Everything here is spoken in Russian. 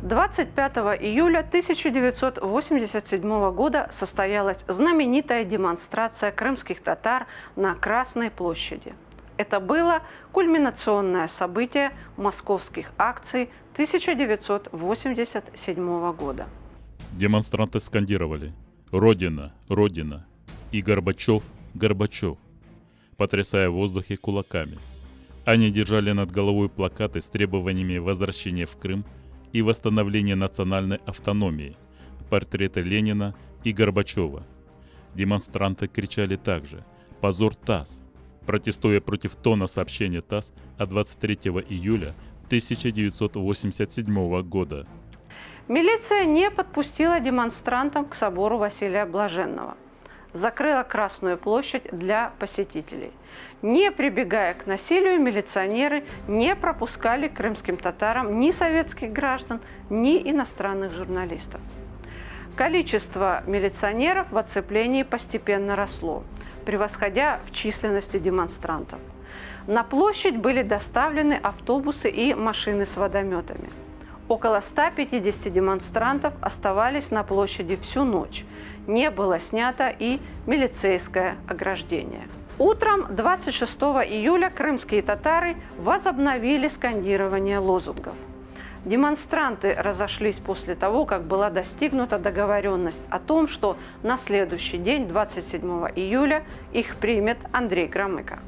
25 июля 1987 года состоялась знаменитая демонстрация крымских татар на Красной площади. Это было кульминационное событие московских акций 1987 года. Демонстранты скандировали «Родина! Родина!» и «Горбачев! Горбачев!», потрясая в воздухе кулаками. Они держали над головой плакаты с требованиями возвращения в Крым и восстановления национальной автономии, портреты Ленина и Горбачева. Демонстранты кричали также «Позор ТАСС!», протестуя против тона сообщения ТАСС от 23 июля 1987 года. Милиция не подпустила демонстрантам к собору Василия Блаженного. Закрыла Красную площадь для посетителей. Не прибегая к насилию, милиционеры не пропускали крымским татарам ни советских граждан, ни иностранных журналистов. Количество милиционеров в оцеплении постепенно росло, превосходя в численности демонстрантов. На площадь были доставлены автобусы и машины с водометами. Около 150 демонстрантов оставались на площади всю ночь. Не было снято и милицейское ограждение. Утром 26 июля крымские татары возобновили скандирование лозунгов. Демонстранты разошлись после того, как была достигнута договоренность о том, что на следующий день, 27 июля, их примет Андрей Громыко.